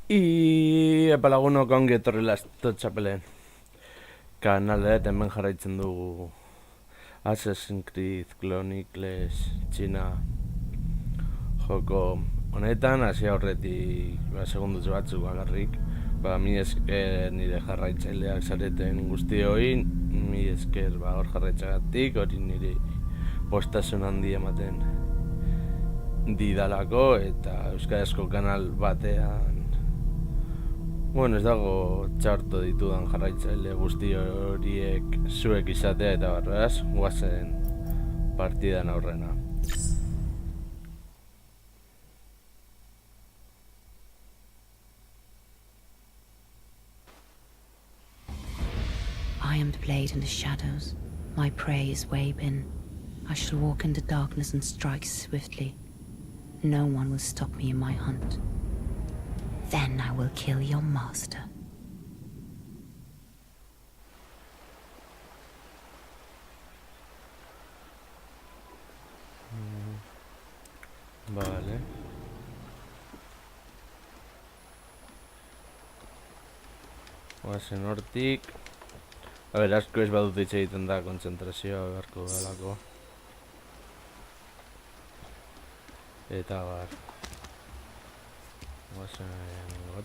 Epa lagunok ongi etorri Txapelen kanaleet hemen jarraitzen dugu Assassin's Creed Chronicles China joko honetan, hasi aurretik segundutxo batzuk bakarrik. Mi esker nire jarraitzaileak zareten guztioi, mi esker hor jarraitzagatik, hori nire postasun handi ematen didalako eta euskarazko kanal batean ez dago txarto ditudan jarraitzaile guzti horiek zuek izatea eta barraz, guazen partidan aurrena. I am the blade in the shadows. My prey is Weibin. I shall walk in the darkness and strike swiftly. No one will stop me in my hunt. Then I will kill your master. Vale. Oazen hortik. Asko ez badut hitz egiten da kontzentrazioa beharko dalako. Eta bar.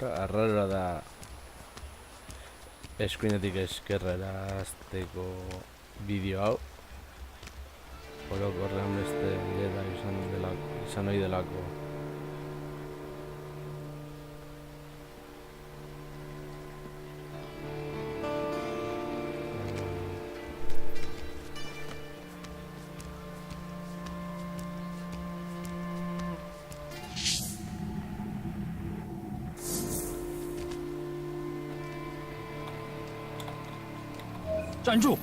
Arraro da eskuinetik eskerrera azteko bideo hau. Orokorrean beste dela izan ohi delako.站住！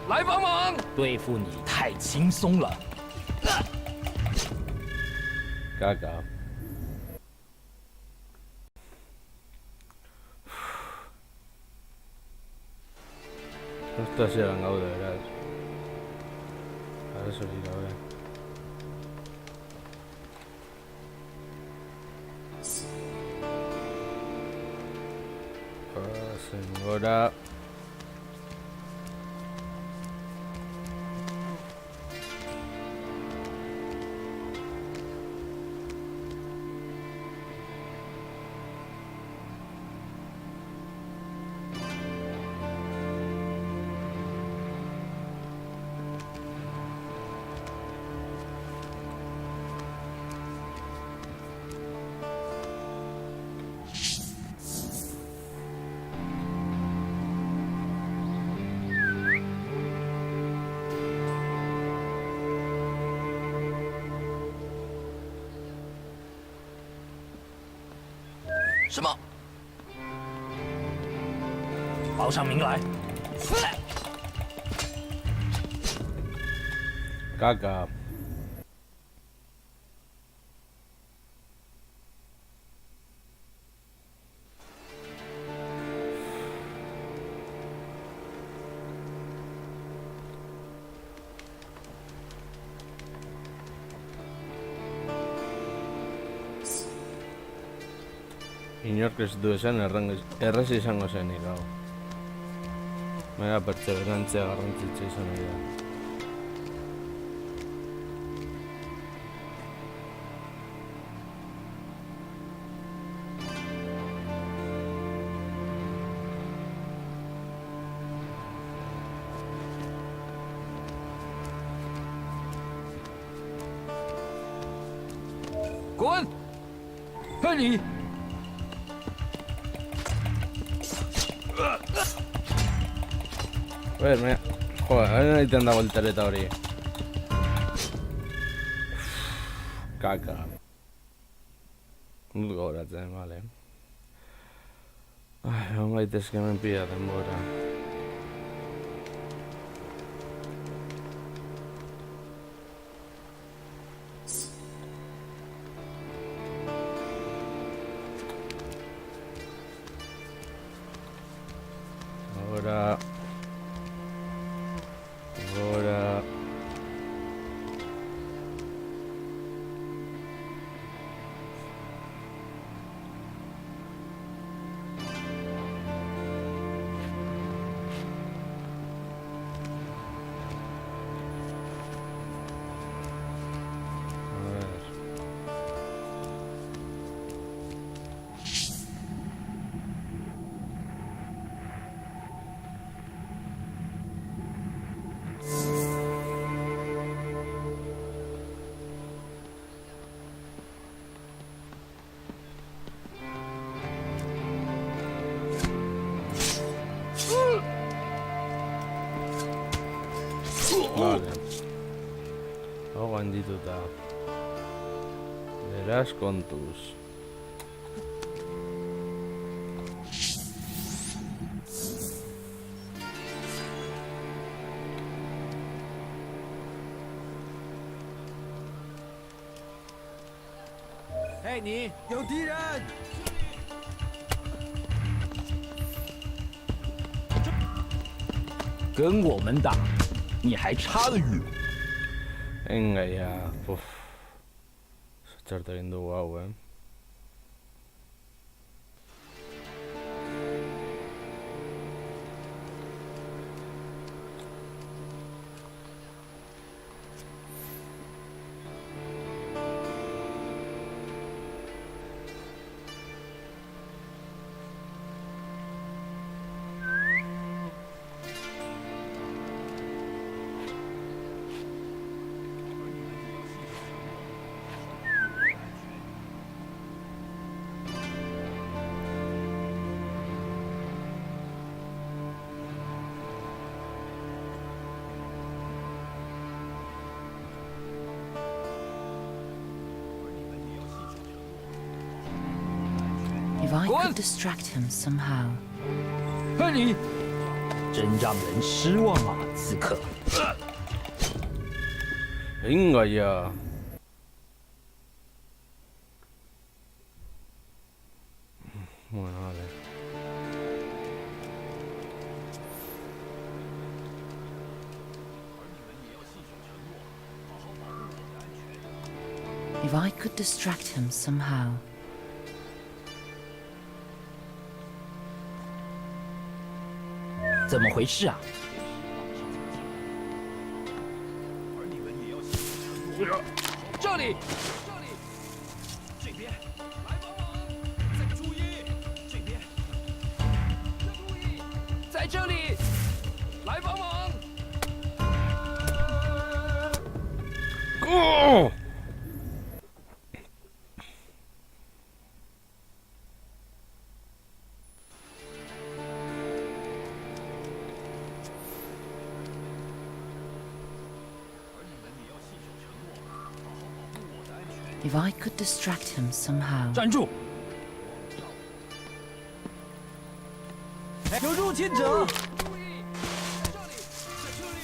来帮忙！对付你太轻松了。Caca. Esto ha sido gaude, beraz. Arazorik gabe. Gora.什么？报上名来。Caca. Inork ez du esan erraz izango zenik hau. Baina pertseberantzia garrantzitza izan nahi da.滚！看你！ Joder, egiten da voltereta hori. Kaka. Dut gogoratzen, bale. Egon gaitezke hemen pila denbora. Ahora Vale. Hau gaindituta. Beraz kontuz. Hey，你有敌人！跟我们打，你还差得远。 Venga ya. Uf. Txarto egin dugu hau, If I Go on. could distract him somehow. 嘿，你真让人失望啊，刺客。 Venga ya. Bueno, vale. If I could distract him somehow. 怎么回事啊？这里，这边，来帮忙！再注意，这边，注意，在这里，来帮忙！ Go! If I could distract him somehow. 站住！有入侵者！注意，在这里，在这里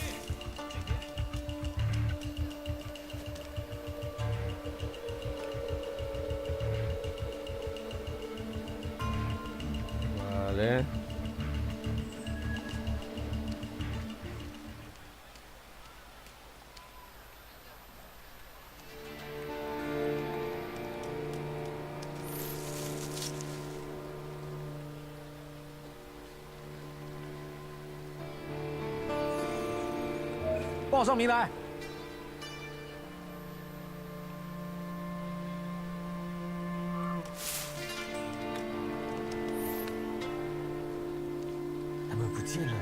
，Vale. “报上名来！”他们不见了。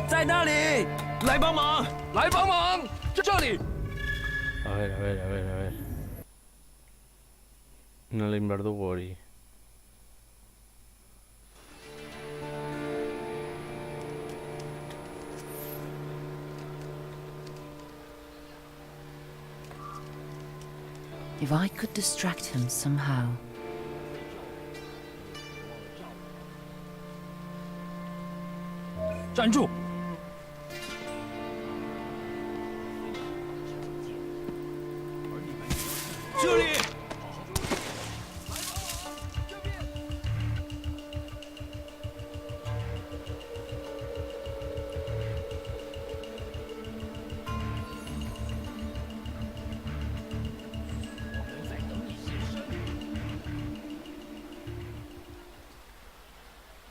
在那里，来帮忙！来帮忙！这里， A ver, a ver, a ver, a ver. No le inverdugo hori. If I could distract him somehow. 站住！这里，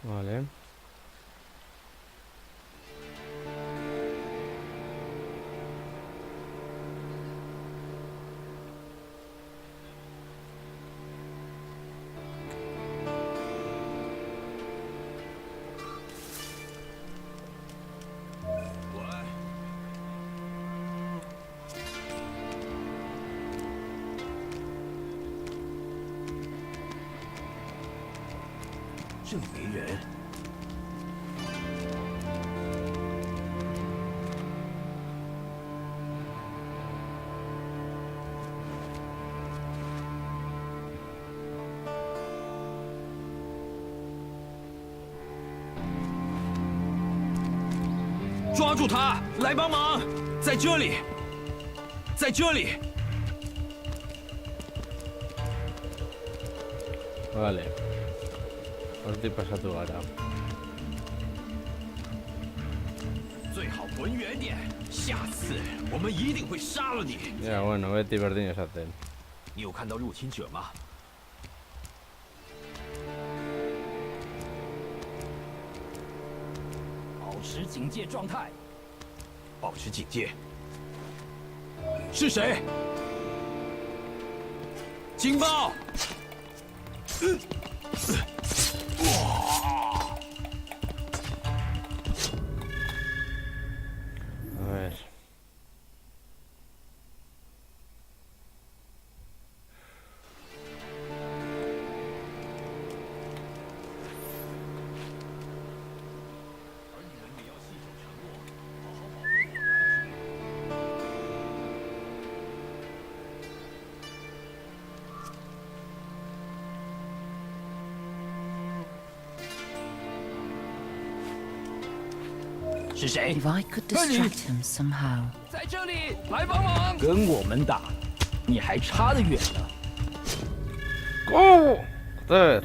Vale. What? 这里没人。抓住他！来帮忙！在这里，在这里！ Vale. Hortik pasatu gara. 最好滚远点，下次我们一定会杀了你。 Ja, bueno, beti berdin esaten. 你有看到入侵者吗？保持警戒状态。保持警戒。是谁？情报！ A ver. If I could distract him somehow. 在这里，来帮忙！跟我们打，你还差得远呢。 ¡Oh! Joder.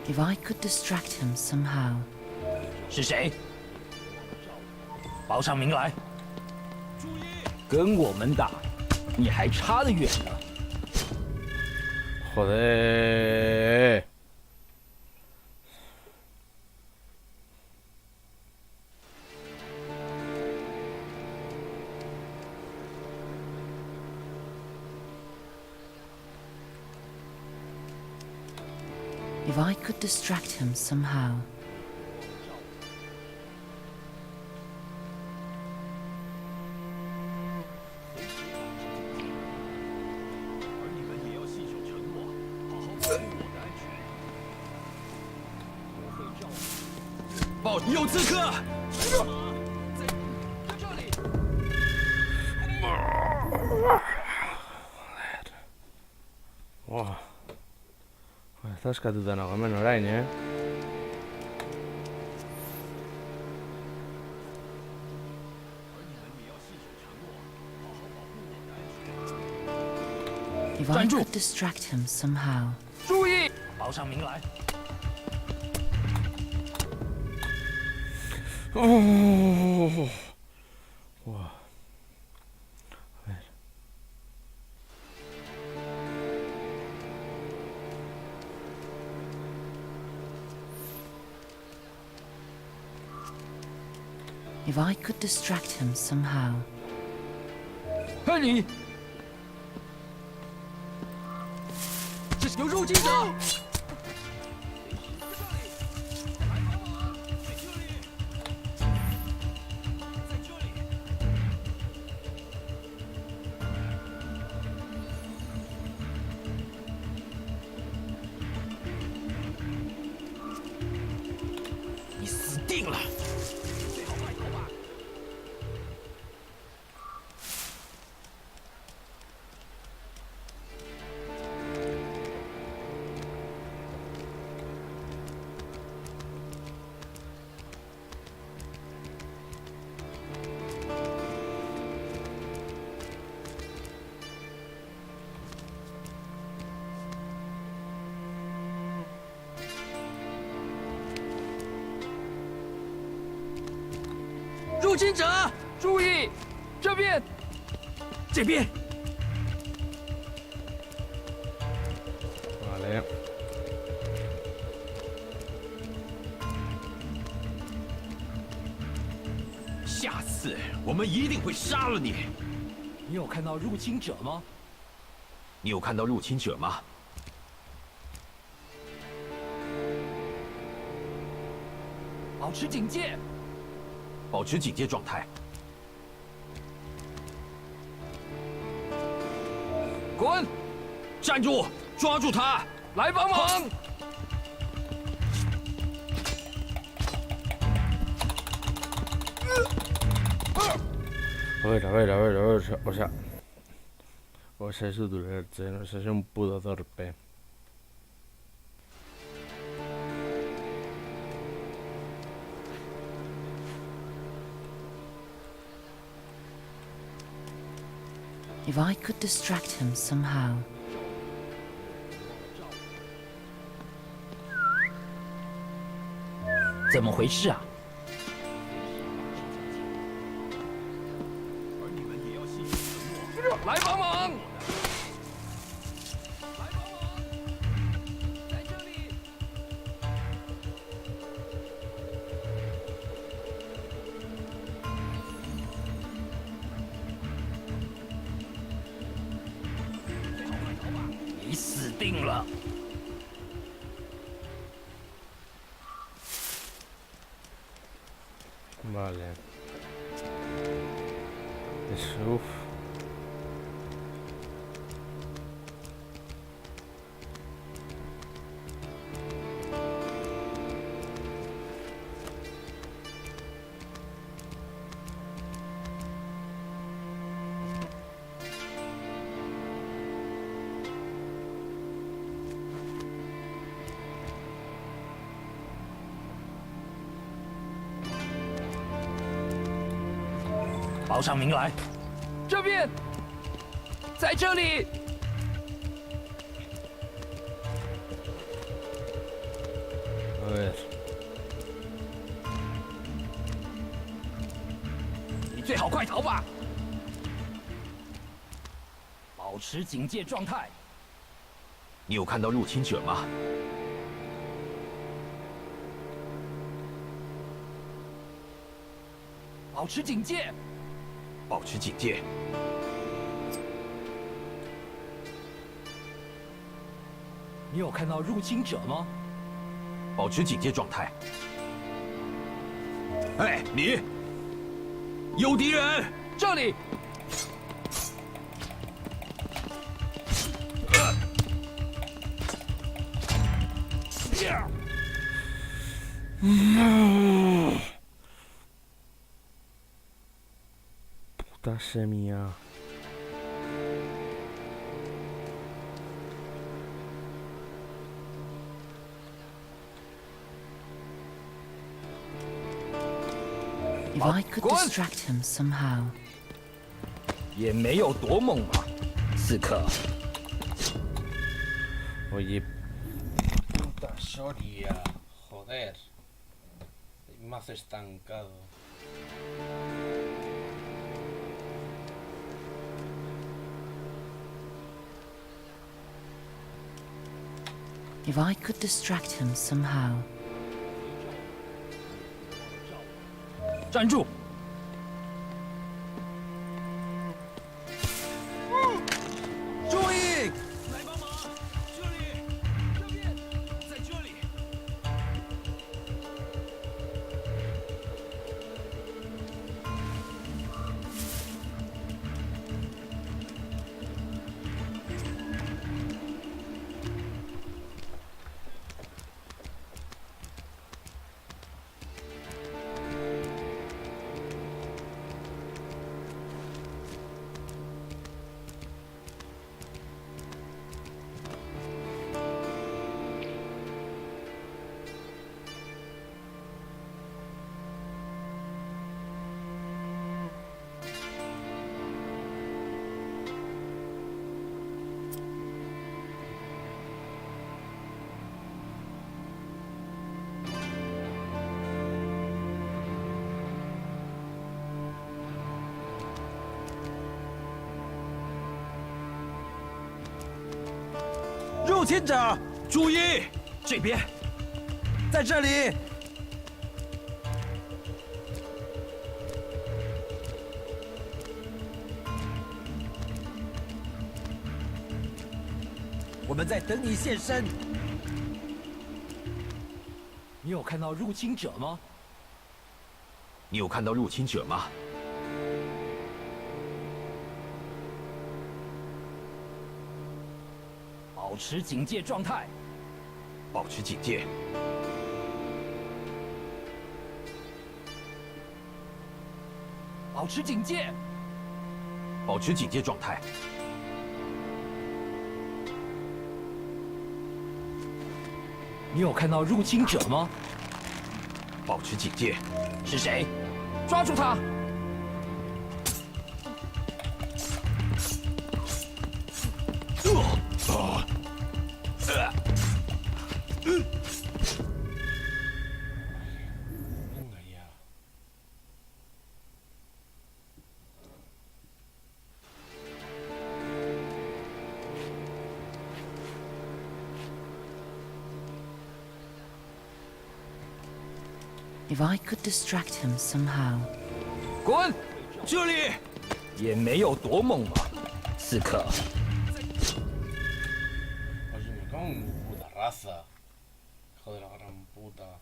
If I could distract him somehow. 是谁？报上名来！跟我们打，你还差得远呢。 Joder. If I could distract him somehow. "报，有刺客！在这里。 Wow. Ez askatuta nago hemen orain, eh? If I could distract him somehow. 注意！ 报上名来！ Oh. Wow. A ver. If I could distract him somehow. 看你，这是有入侵者！你死定了！最好外逃吧。 If 入侵者，注意，这边，这边。 Vale. 下次我们一定会杀了你。你有看到入侵者吗？你有看到入侵者吗？ 保持警戒，保持警戒状态。滚！站住！抓住他！来帮忙！A ver, o sea ez dut ulertzen, o sea, es un puto torpe. If I could distract him somehow. 怎么回事啊？ 而你们也要信守承诺。来帮忙！来帮忙！在这里！你死定了！ Vale. Uf. .报上名来！这边，在这里！ A ver. 你最好快逃吧！保持警戒状态。你有看到入侵者吗？ 保持警戒，保持警戒。你有看到入侵者吗？保持警戒状态。哎，你！有敌人！这里！Puta semilla. If I could distract him somehow. 也没有多猛吧，刺客。 Oye, puta Soria, joder. El mazo estancado. If I could distract him somehow. 站住！注意！来帮忙！这里，这边！在这里。 A 入侵者注意，这边，在这里。我们在等你现身。你有看到入侵者吗？你有看到入侵者吗？保持警戒状态。保持警戒。保持警戒。保持警戒状态。你有看到入侵者吗？保持警戒。是谁？抓住他！If I could distract him somehow. 滚！这里也没有多猛吧，刺客。 Oye, me cago en mi puta raza. Hijo de la gran puta.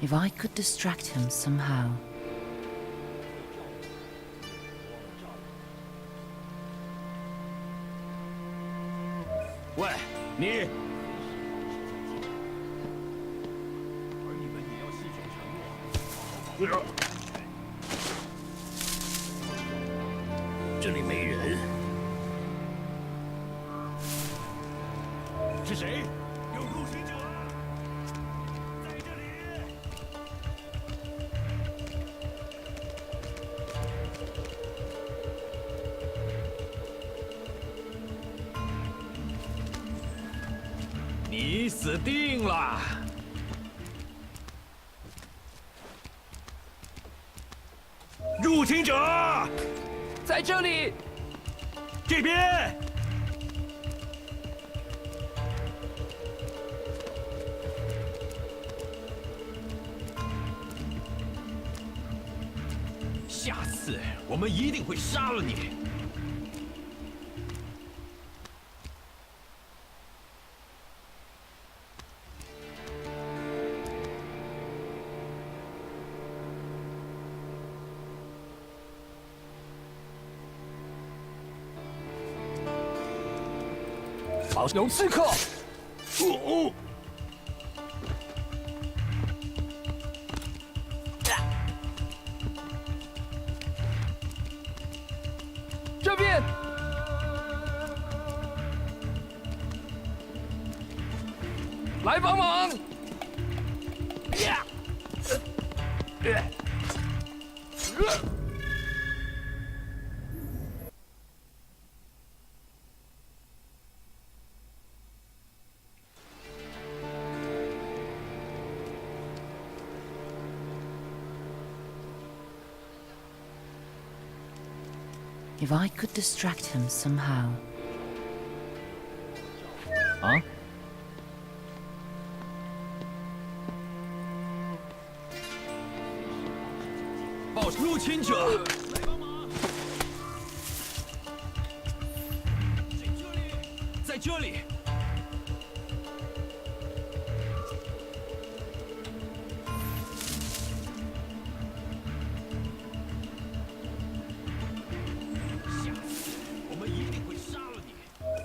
If I could distract him somehow. 喂，你。而你们也要信守承诺。这里没人。是谁？有入侵者，在这里。你死定了！入侵者在这里！这边。下次我们一定会杀了你。 有刺客！这边！来帮忙！呀！If I could distract him somehow. 啊？报入侵者，来帮忙！在这里。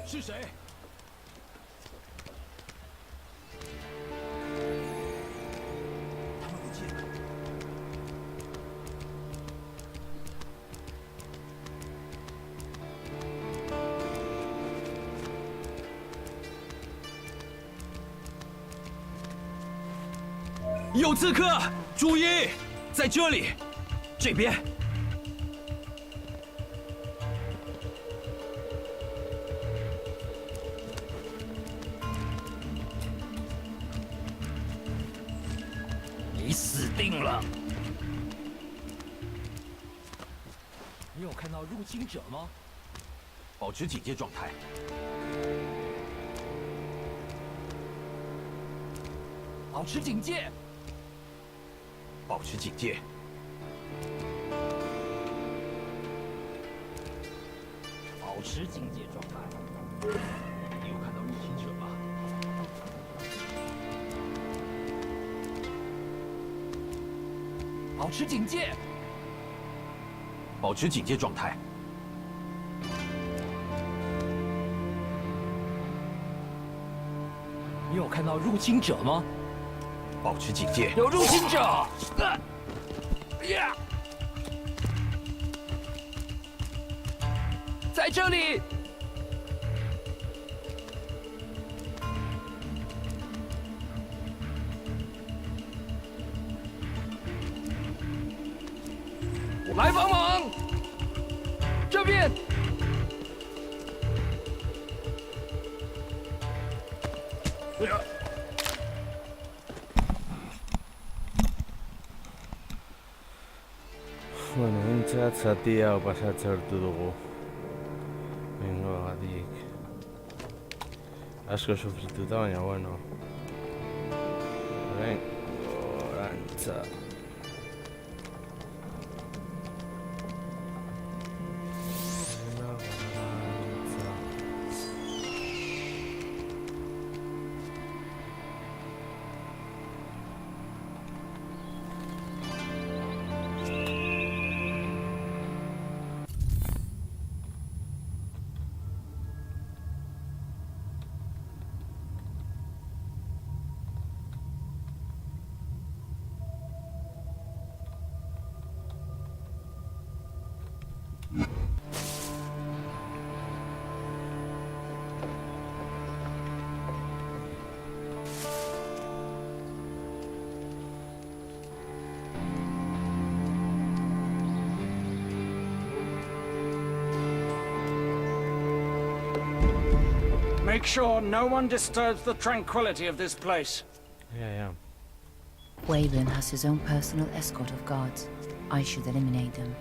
是谁？他们不见了。有刺客！注意，在这里，这边。定了。你有看到入侵者吗？保持警戒状态。保持警戒。保持警戒。保持警戒状态。你有看到入侵者吗？保持警戒。保持警戒状态。你有看到入侵者吗？保持警戒。有入侵者！在这里！来帮忙！这边！Bueno, entzat zati hau pasatzen hartu dugu. Bengoagatik. Asko sufrituta, baina bueno. Bengorantza. Make sure no one disturbs the tranquility of this place. Yeah. Weyburn has his own personal escort of guards. I should eliminate them.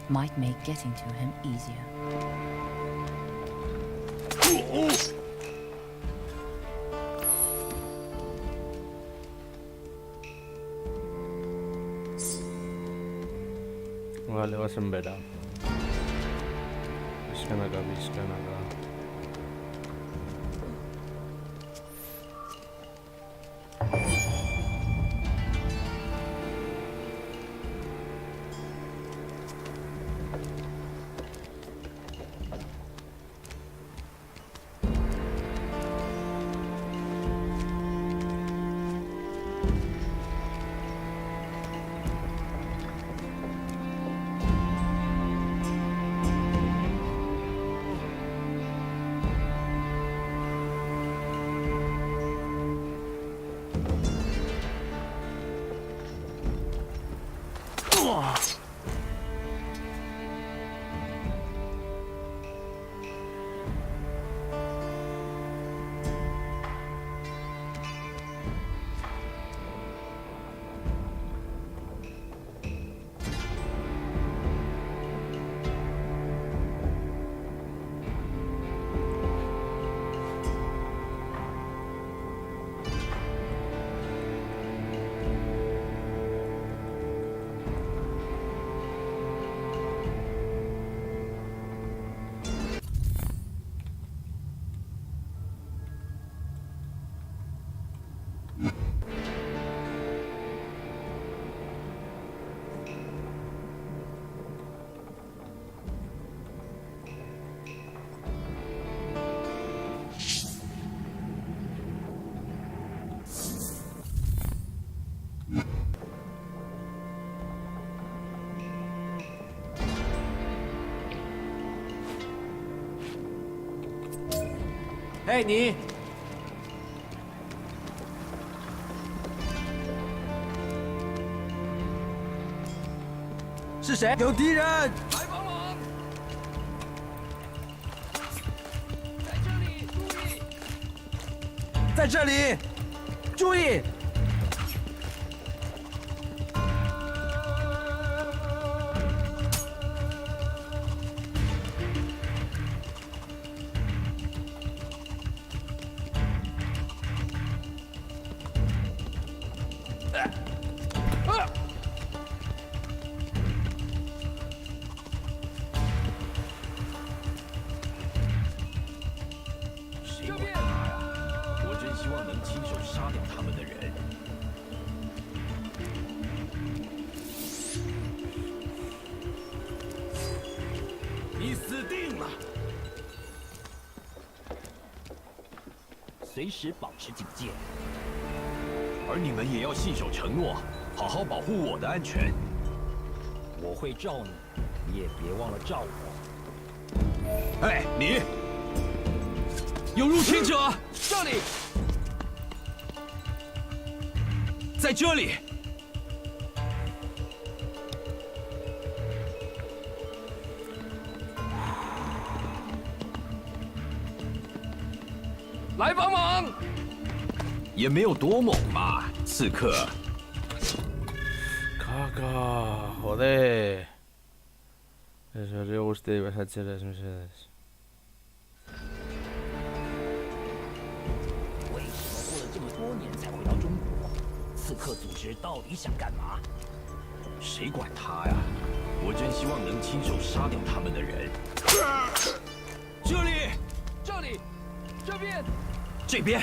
Might make getting to him easier. Vale, vas en vera. Bizkanaka.哎，你！是谁？有敌人！来帮忙！在这里，注意！在这里，注意！能亲手杀掉他们的人。你死定了！随时保持警戒，而你们也要信守承诺，好好保护我的安全。我会罩你，你也别忘了罩我。哎，你！有入侵者！这里，在这里！来帮忙！也没有多猛嘛，刺客。 Caca, joder. Eso le gusta y vas a echar las misiones. 为什么过了这么多年才回到中国？刺客组织到底想干嘛？谁管他呀？我真希望能亲手杀掉他们的人。这里，这里，这边，这边，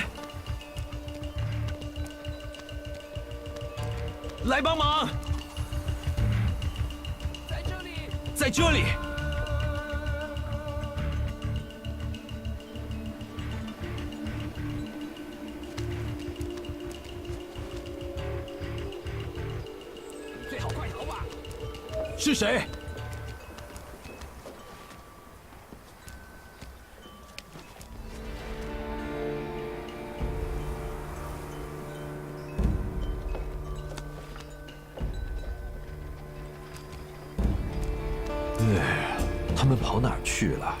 来帮忙！ 在这里，在这里！最好快逃吧！是谁？他们跑哪儿去了？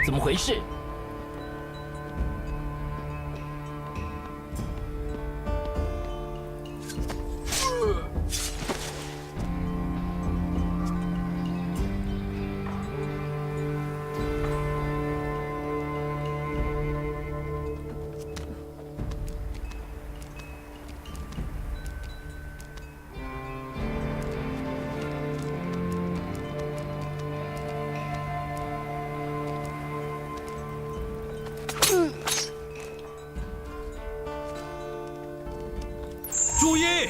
怎么回事？注意！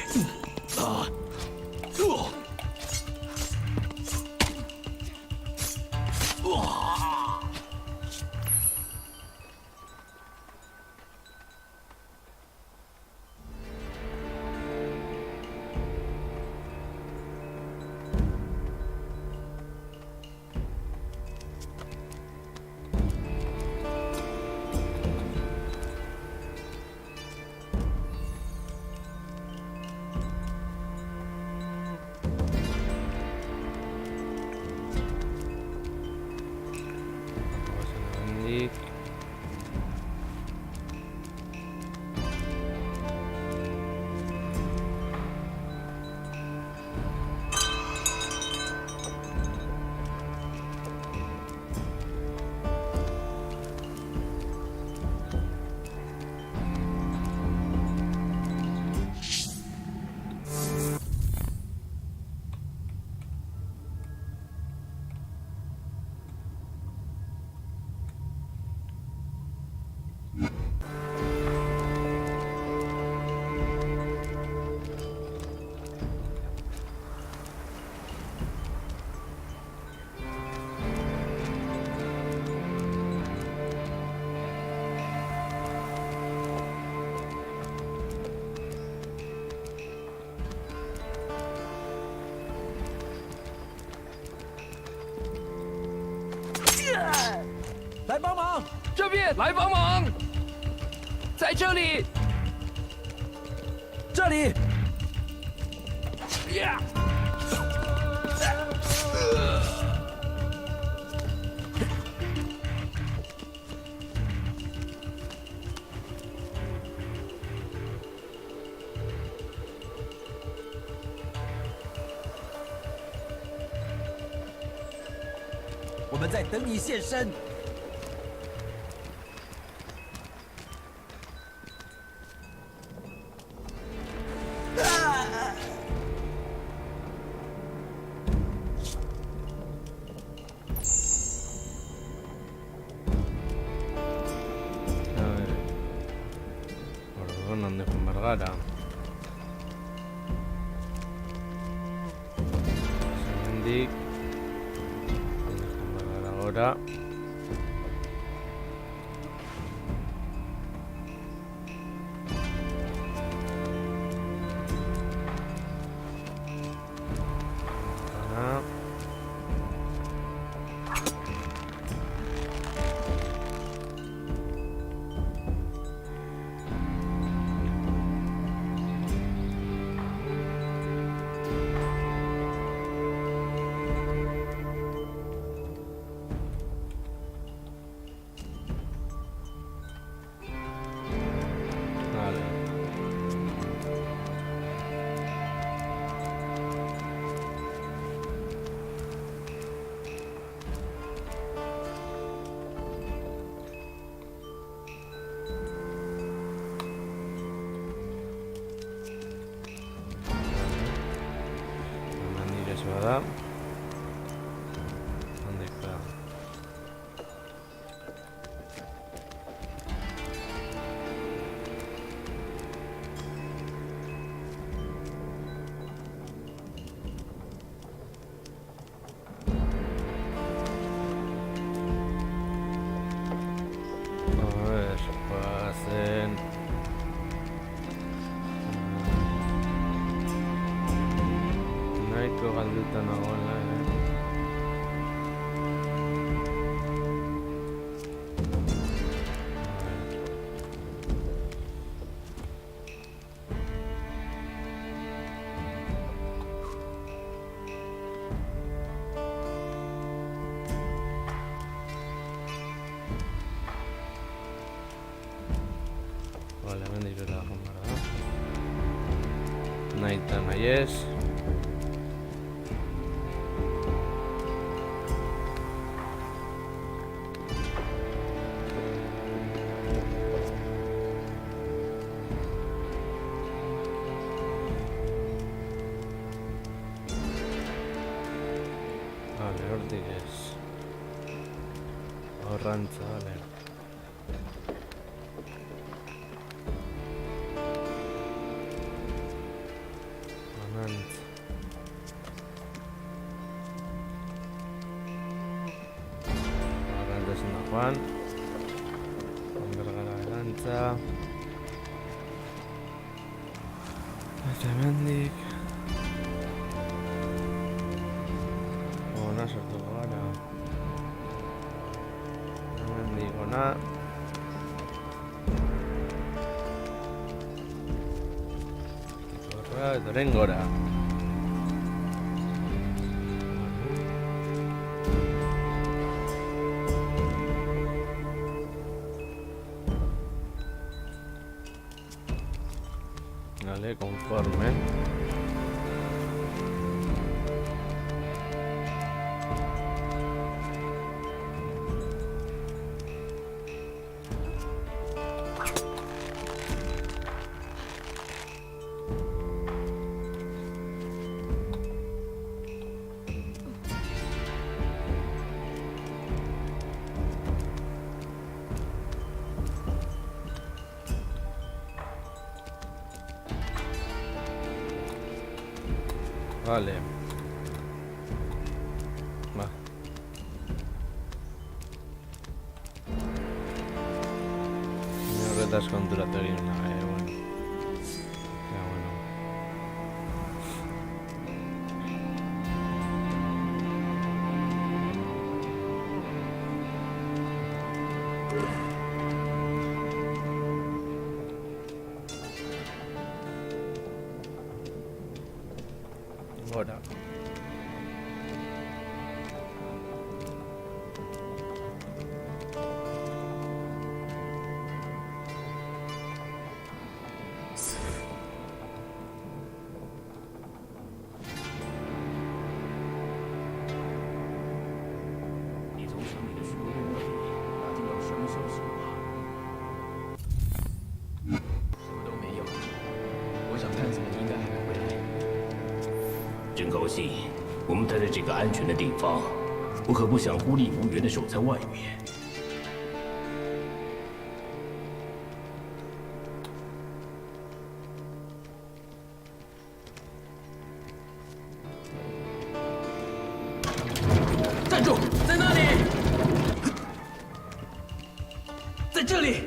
来帮忙！这边来帮忙！在这里，这里！呀！我们在等你现身。Orduan, handi joan behar gara. Hemendik handi joan behar gara gora. Gara. Vale. Hemendik ez bada. Handik da. A ver, pasen. Nahiko galduta nagoela, Vale, hemendik bera joan behar da. Nahi eta nahi ez. Vale, hortik ez. Horrantza, vale. Horrantza. Horrantza ezin da joan. Joan behar gara erantza. Eta hemendik ona sartuko gara. Hemendik ona. Horra eta orain gora. Vale, conforme. Vale. Va. Ni horretaz konturatu egin nahi, bueno. Ja, bueno. Gora. 真高兴，我们待在这个安全的地方，我可不想孤立无援的守在外面。站住，在那里，在这里。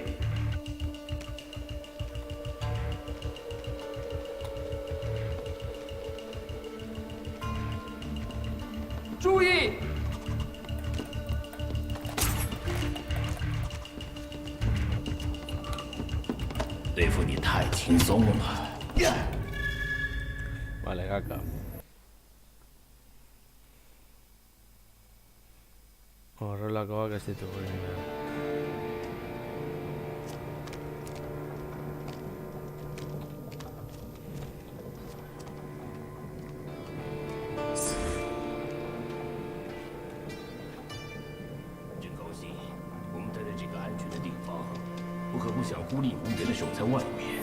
注意！对付你太轻松了。 Vale, caca. Horrelakoak ez ditugu egin behar.真高兴，我们待在这个安全的地方，我可不想孤立无援的守在外面。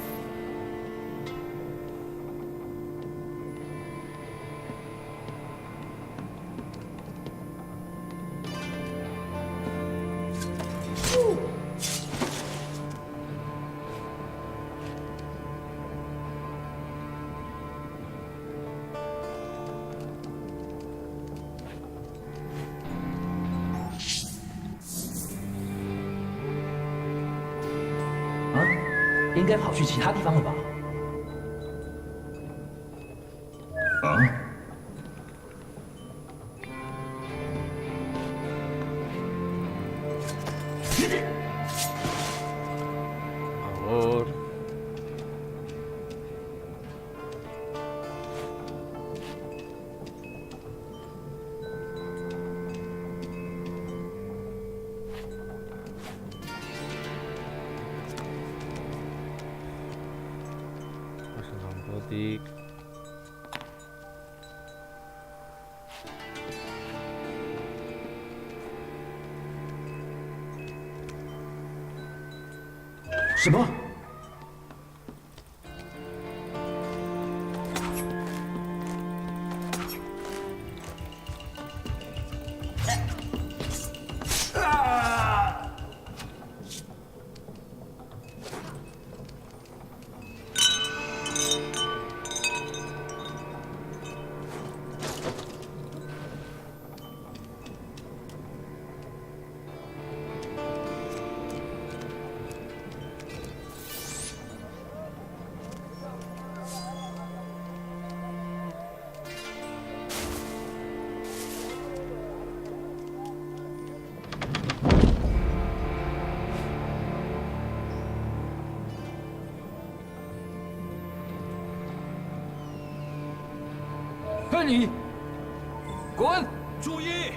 应该跑去其他地方了吧？啊？ Favor. Kanpotik. “什么？”喷你！滚！注意！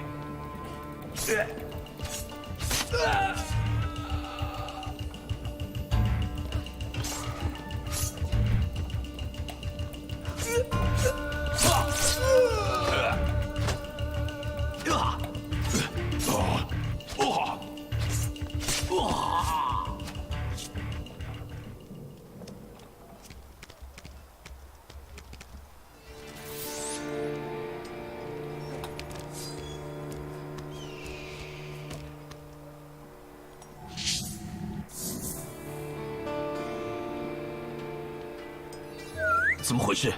怎么回事？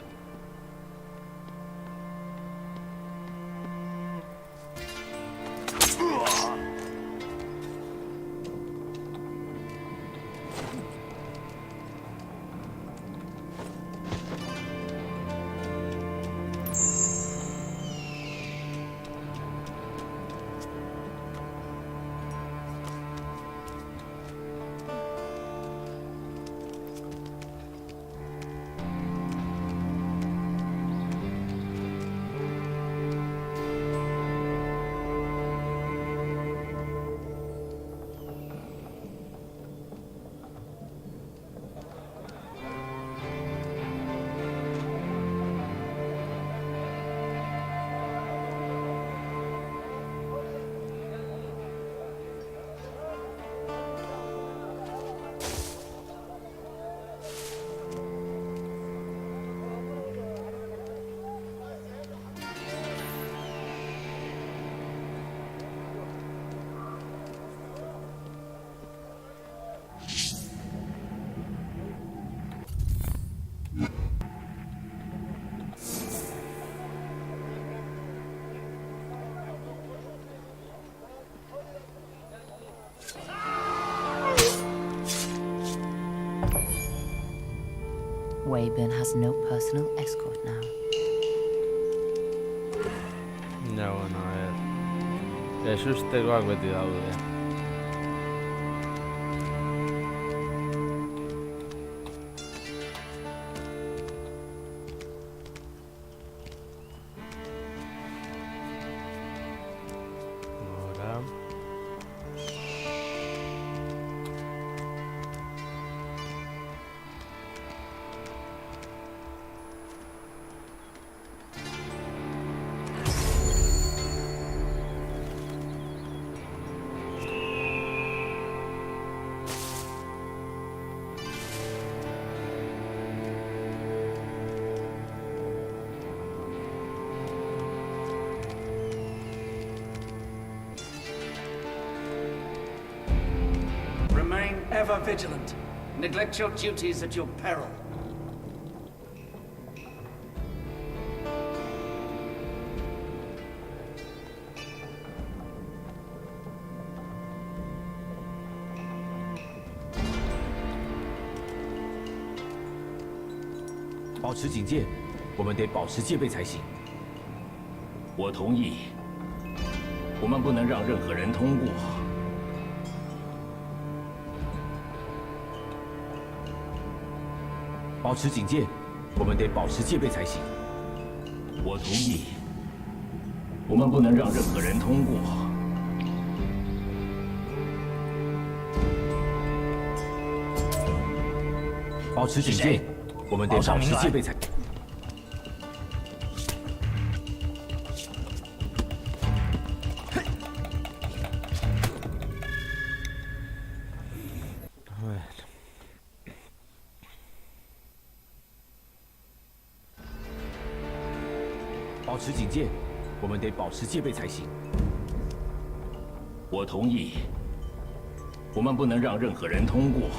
Rayburn has no personal escort now. Ja, bueno, a ver. Ezustekoak beti daude. Ahora. Remain ever vigilant. Neglect your duties at your peril. “保持警戒，我们得保持戒备才行。”我同意。我们不能让任何人通过。保持警戒，我们得保持戒备才行。我同意。我们不能让任何人通过。保持警戒，我们得保持戒备才。A ver. 保持警戒，我们得保持戒备才行。我同意。我们不能让任何人通过。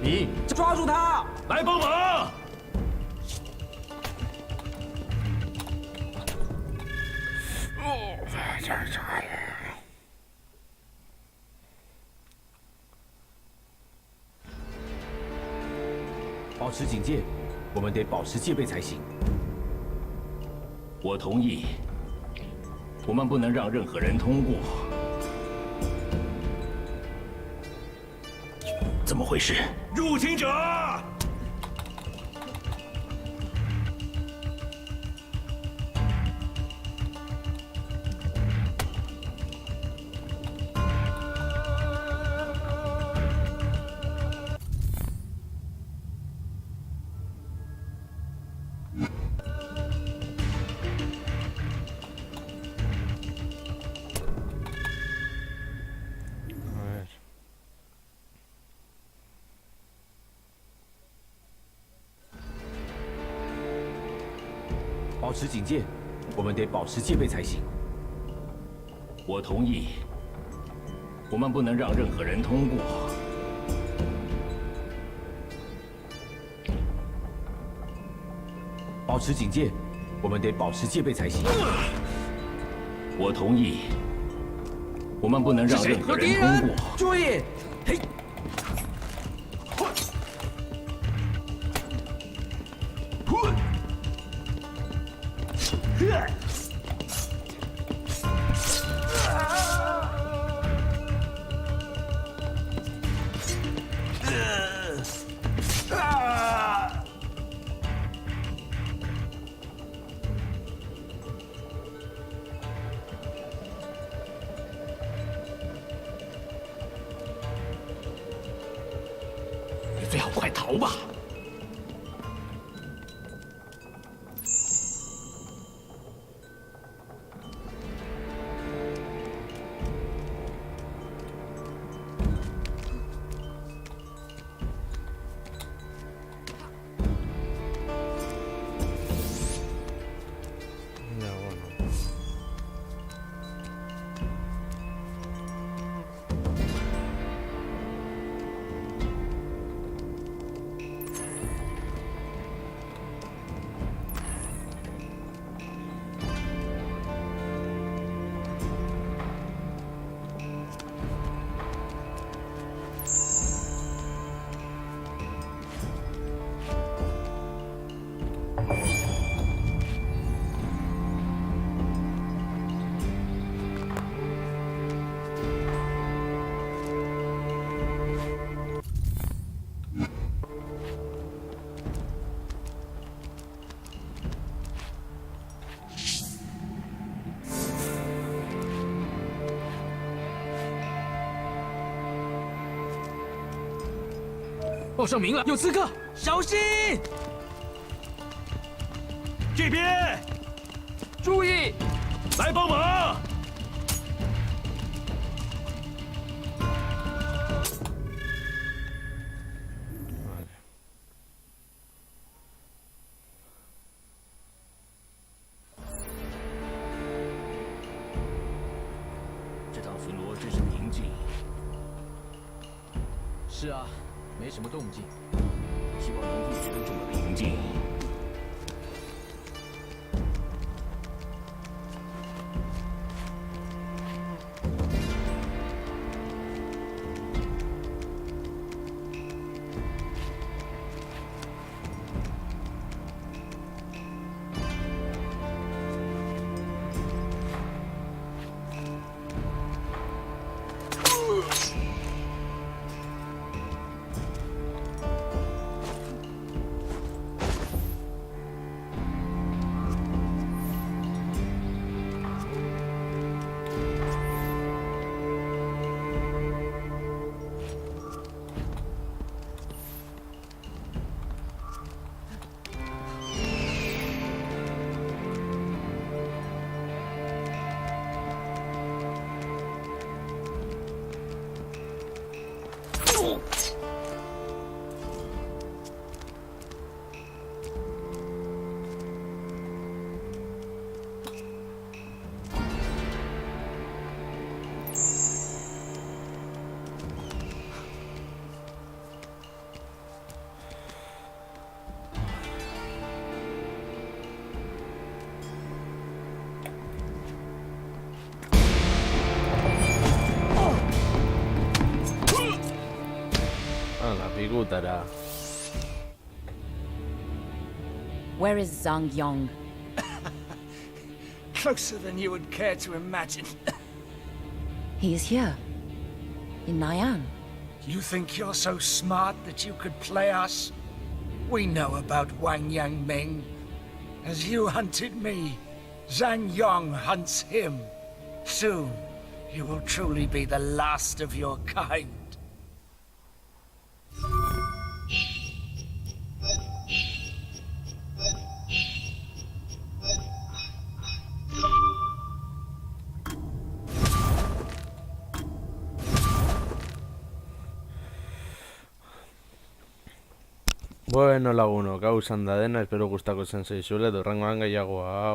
你抓住他，来帮忙！保持警戒，我们得保持戒备才行。我同意。我们不能让任何人通过。怎么回事？入侵者！保持警戒，我们得保持戒备才行。我同意。我们不能让任何人通过。保持警戒，我们得保持戒备才行。我同意。我们不能让任何人通过。注意！嘿。 你最好快逃吧！报上名了，有刺客，小心！这边，注意！来帮忙！这趟巡逻真是平静。是啊，没什么动静。希望能一直这么平静。Pigutara. Where is Zhang Yong? Closer than you would care to imagine. He is here. In Nyan. You think you're so smart that you could play us? We know about Wang Yangming. As you hunted me, Zhang Yong hunts him. Soon, you will truly be the last of your kind. Bueno laguno, gauzan da dena, espero gustako zen zaizule, dorrengoan gehiago hau.